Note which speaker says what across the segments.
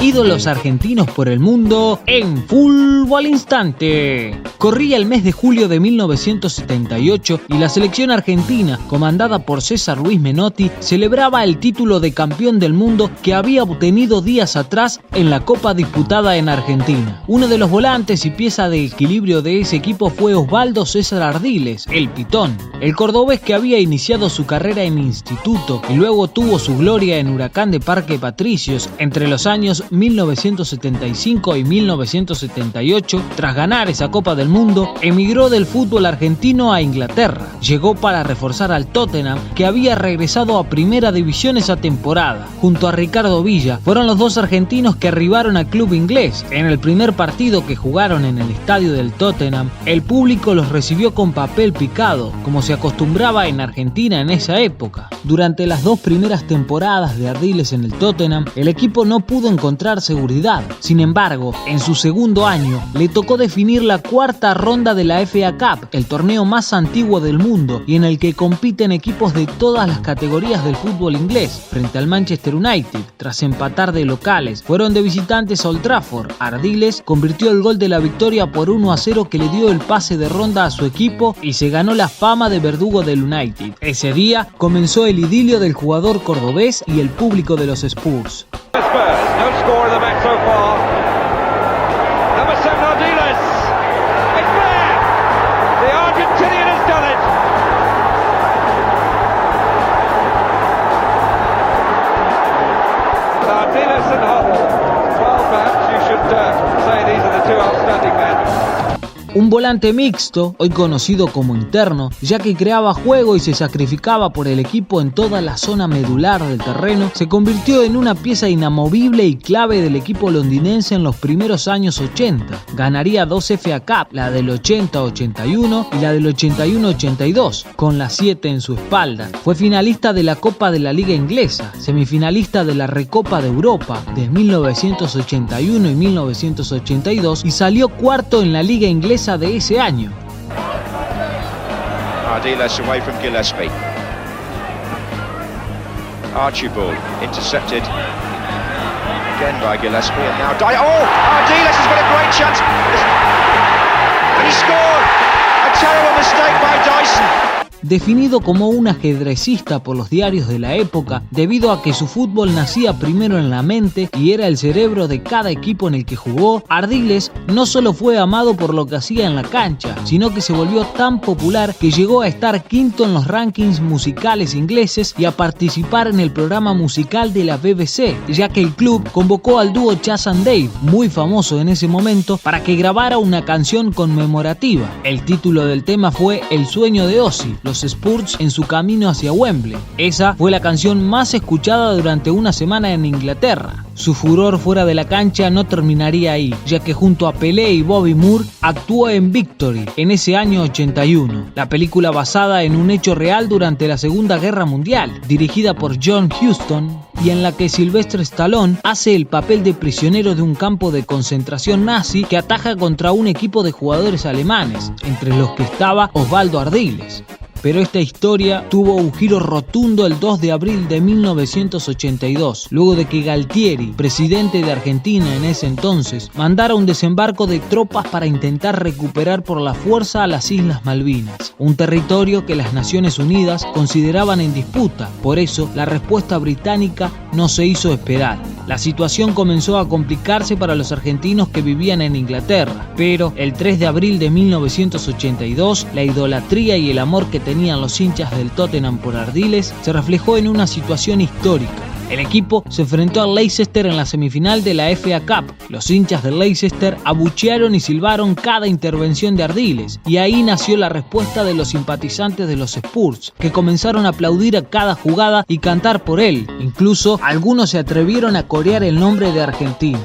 Speaker 1: Ídolos argentinos por el mundo en Fútbol Instante. Corría el mes de julio de 1978 y la selección argentina, comandada por César Luis Menotti, celebraba el título de campeón del mundo que había obtenido días atrás en la Copa disputada en Argentina. Uno de los volantes y pieza de equilibrio de ese equipo fue Osvaldo César Ardiles, el Pitón, el cordobés que había iniciado su carrera en instituto y luego tuvo su gloria en Huracán de Parque Patricios entre los años 1975 y 1978. Tras ganar esa Copa del Mundo, emigró del fútbol argentino a Inglaterra. Llegó para reforzar al Tottenham, que había regresado a Primera División esa temporada. Junto a Ricardo Villa, fueron los dos argentinos que arribaron al club inglés. En el primer partido que jugaron en el estadio del Tottenham, el público los recibió con papel picado, como se acostumbraba en Argentina en esa época. Durante las dos primeras temporadas de Ardiles en el Tottenham, el equipo no pudo encontrar seguridad. Sin embargo, en su segundo año, le tocó definir la cuarta ronda de la FA Cup, el torneo más antiguo del mundo y en el que compiten equipos de todas las categorías del fútbol inglés, frente al Manchester United. Tras empatar de locales, fueron de visitantes a Old Trafford. Ardiles convirtió el gol de la victoria por 1-0 que le dio el pase de ronda a su equipo y se ganó la fama de verdugo del United. Ese día comenzó el idilio del jugador cordobés y el público de los Spurs.
Speaker 2: No score in the match so far. Number 7, Ardiles. It's there. The Argentinian has done it. Ardiles and Hoddle. Well, perhaps you should say these are the two outstanding men.
Speaker 1: Un volante mixto, hoy conocido como interno, ya que creaba juego y se sacrificaba por el equipo en toda la zona medular del terreno, se convirtió en una pieza inamovible y clave del equipo londinense en los primeros años 80. Ganaría 2 FA Cup, la del 80-81 y la del 81-82, con las 7 en su espalda. Fue finalista de la Copa de la Liga Inglesa, semifinalista de la Recopa de Europa de 1981 y 1982 y salió cuarto en la Liga Inglesa de ese año.
Speaker 3: Ardiles away from Gillespie. Archibald intercepted again by Gillespie and now Ardiles has got a great chance and he scored. A terrible mistake by Dyson.
Speaker 1: Definido como un ajedrecista por los diarios de la época, debido a que su fútbol nacía primero en la mente y era el cerebro de cada equipo en el que jugó, Ardiles no solo fue amado por lo que hacía en la cancha, sino que se volvió tan popular que llegó a estar quinto en los rankings musicales ingleses y a participar en el programa musical de la BBC, ya que el club convocó al dúo Chas and Dave, muy famoso en ese momento, para que grabara una canción conmemorativa. El título del tema fue El sueño de Ozzy, los Spurs en su camino hacia Wembley. Esa fue la canción más escuchada durante una semana en Inglaterra. Su furor fuera de la cancha no terminaría ahí, ya que junto a Pelé y Bobby Moore actuó en Victory en ese año 81, la película basada en un hecho real durante la Segunda Guerra Mundial, dirigida por John Huston y en la que Sylvester Stallone hace el papel de prisionero de un campo de concentración nazi que ataja contra un equipo de jugadores alemanes, entre los que estaba Osvaldo Ardiles. Pero esta historia tuvo un giro rotundo el 2 de abril de 1982, luego de que Galtieri, presidente de Argentina en ese entonces, mandara un desembarco de tropas para intentar recuperar por la fuerza a las Islas Malvinas, un territorio que las Naciones Unidas consideraban en disputa. Por eso, la respuesta británica no se hizo esperar. La situación comenzó a complicarse para los argentinos que vivían en Inglaterra, pero el 3 de abril de 1982, la idolatría y el amor que tenían los hinchas del Tottenham por Ardiles se reflejó en una situación histórica. El equipo se enfrentó al Leicester en la semifinal de la FA Cup. Los hinchas del Leicester abuchearon y silbaron cada intervención de Ardiles, y ahí nació la respuesta de los simpatizantes de los Spurs, que comenzaron a aplaudir a cada jugada y cantar por él. Incluso algunos se atrevieron a corear el nombre de Argentina.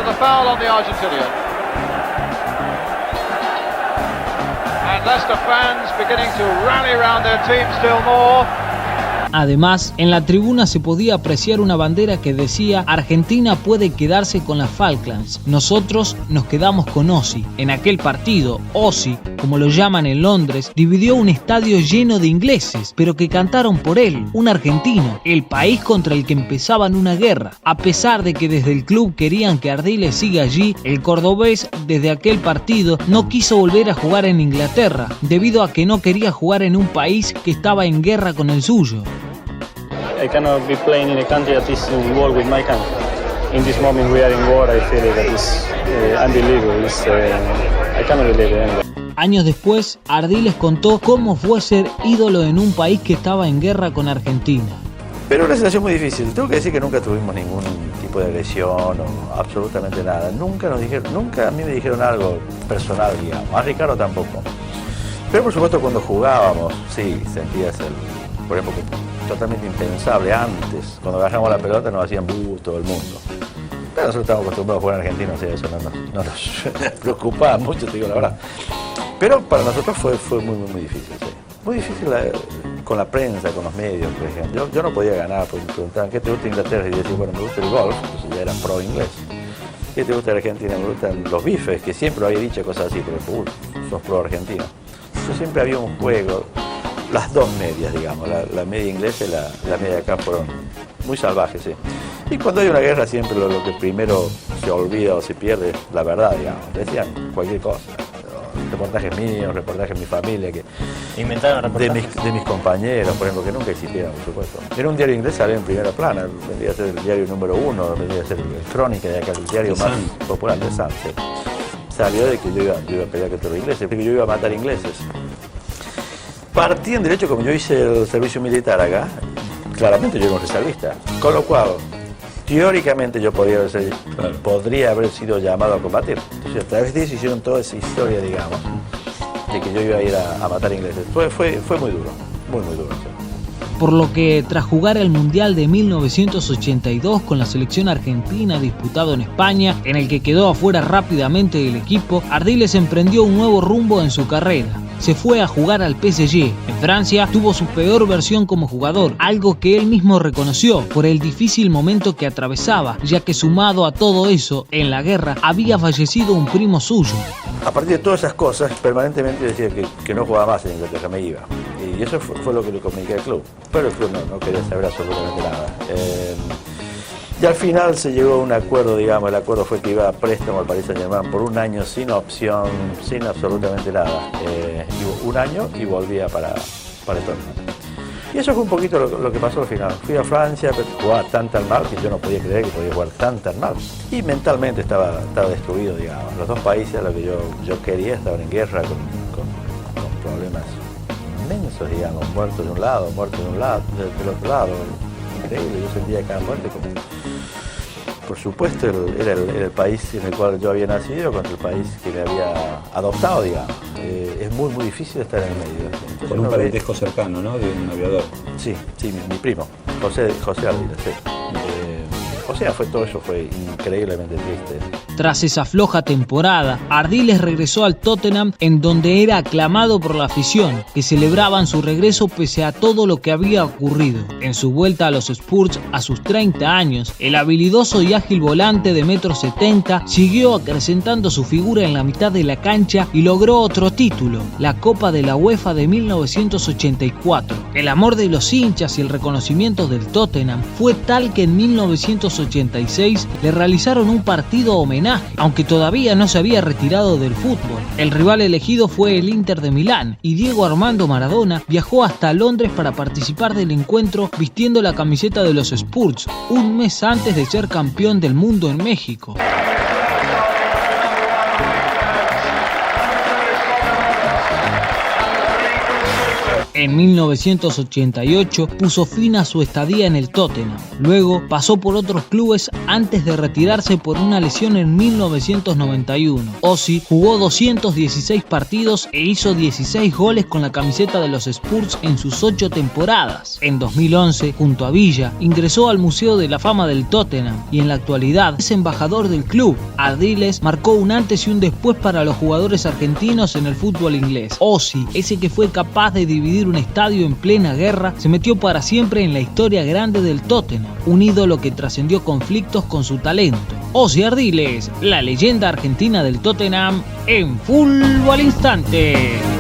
Speaker 4: The foul on the Argentinian. And Leicester fans beginning to rally around their team still more.
Speaker 1: Además, en la tribuna se podía apreciar una bandera que decía: Argentina puede quedarse con las Falklands, nosotros nos quedamos con Ozzy. En aquel partido, Ozzy, como lo llaman en Londres, dividió un estadio lleno de ingleses, pero que cantaron por él, un argentino, el país contra el que empezaban una guerra. A pesar de que desde el club querían que Ardiles siga allí, el cordobés desde aquel partido no quiso volver a jugar en Inglaterra, debido a que no quería jugar en un país que estaba en guerra con el suyo.
Speaker 5: I cannot be playing in a country that is in war with my country. In this moment we are in war. I feel that is unbelievable. I cannot believe it anyway.
Speaker 1: Años después, Ardiles contó cómo fue ser ídolo en un país que estaba en guerra con Argentina.
Speaker 6: Pero una situación muy difícil. Tengo que decir que nunca tuvimos ningún tipo de agresión o absolutamente nada. Nunca a mí me dijeron algo personal, digamos. A Ricardo tampoco. Pero por supuesto cuando jugábamos, sí, sentías por ejemplo, totalmente impensable antes. Cuando agarramos la pelota nos hacían todo el mundo. Pero nosotros estamos acostumbrados a jugar en Argentina, o sea, eso no nos preocupaba mucho, te digo la verdad. Pero para nosotros fue muy difícil, sí. Muy difícil con la prensa, con los medios, por ejemplo. Yo no podía ganar porque me preguntaban, ¿qué te gusta Inglaterra? Y yo decía, bueno, me gusta el golf, entonces ya era pro inglés. ¿Qué te gusta de Argentina? Me gustan los bifes, que siempre había dicho cosas así, pero sos pro argentino. Entonces siempre había un juego, las dos medias, digamos, la media inglesa y la media acá fueron muy salvajes, sí. Y cuando hay una guerra siempre lo que primero se olvida o se pierde es la verdad, digamos. Decían cualquier cosa. Reportajes míos, reportajes de mi familia, que
Speaker 5: inventaron reportajes
Speaker 6: de mis compañeros, por ejemplo, que nunca existieron, por supuesto. Era un diario inglés, salía en primera plana, vendría a ser el diario número 1, vendría a ser el Crónica, de acá, el diario más popular de San. Sí. Salió de que yo iba a pelear contra los ingleses, que yo iba a matar ingleses. Partían del hecho, como yo hice el servicio militar acá, claramente yo era un reservista, con lo cual teóricamente yo podría haber sido llamado a combatir. Entonces a través de eso hicieron toda esa historia, digamos, de que yo iba a ir a matar ingleses. Fue muy duro, muy duro. Sí.
Speaker 1: Por lo que tras jugar el Mundial de 1982 con la selección argentina disputado en España, en el que quedó afuera rápidamente del equipo, Ardiles emprendió un nuevo rumbo en su carrera. Se fue a jugar al PSG. En Francia tuvo su peor versión como jugador, algo que él mismo reconoció por el difícil momento que atravesaba, ya que sumado a todo eso, en la guerra había fallecido un primo suyo.
Speaker 6: A partir de todas esas cosas, permanentemente decía que no jugaba más en Inglaterra, me iba. Y eso fue lo que le comuniqué al club. Pero el club no quería saber absolutamente nada. Y al final se llegó a un acuerdo, digamos, el acuerdo fue que iba a préstamo al Paris Saint-Germain por un año sin opción, sin absolutamente nada. Un año y volvía para el torneo. Y eso fue un poquito lo que pasó al final. Fui a Francia, pero jugaba tan mal que yo no podía creer que podía jugar tan mal. Y mentalmente estaba destruido, digamos. Los dos países a los que yo quería estaban en guerra con problemas inmensos, digamos. Muertos de un lado, del otro lado. Increíble, yo sentía cada muerte como... Por supuesto, era el país en el cual yo había nacido contra el país que me había adoptado, digamos. Es muy difícil estar en el medio. Entonces,
Speaker 7: con un parentesco cercano, ¿no? De un aviador.
Speaker 6: Sí, mi primo, José Ardiles, sí. O sea, todo eso fue increíblemente triste.
Speaker 1: Tras esa floja temporada, Ardiles regresó al Tottenham, en donde era aclamado por la afición, que celebraban su regreso pese a todo lo que había ocurrido. En su vuelta a los Spurs a sus 30 años, el habilidoso y ágil volante de 1,70 m siguió acrecentando su figura en la mitad de la cancha y logró otro título, la Copa de la UEFA de 1984. El amor de los hinchas y el reconocimiento del Tottenham fue tal que en 1986 le realizaron un partido homenaje, aunque todavía no se había retirado del fútbol. El rival elegido fue el Inter de Milán y Diego Armando Maradona viajó hasta Londres para participar del encuentro vistiendo la camiseta de los Spurs, un mes antes de ser campeón del mundo en México. En 1988 puso fin a su estadía en el Tottenham. Luego pasó por otros clubes antes de retirarse por una lesión en 1991. Ozzy jugó 216 partidos e hizo 16 goles con la camiseta de los Spurs en sus 8 temporadas. En 2011, junto a Villa, ingresó al Museo de la Fama del Tottenham y en la actualidad es embajador del club. Ardiles marcó un antes y un después para los jugadores argentinos en el fútbol inglés. Ozzy, ese que fue capaz de dividir invadir un estadio en plena guerra, se metió para siempre en la historia grande del Tottenham, un ídolo que trascendió conflictos con su talento. Ossi Ardiles, la leyenda argentina del Tottenham, en Fútbol al Instante.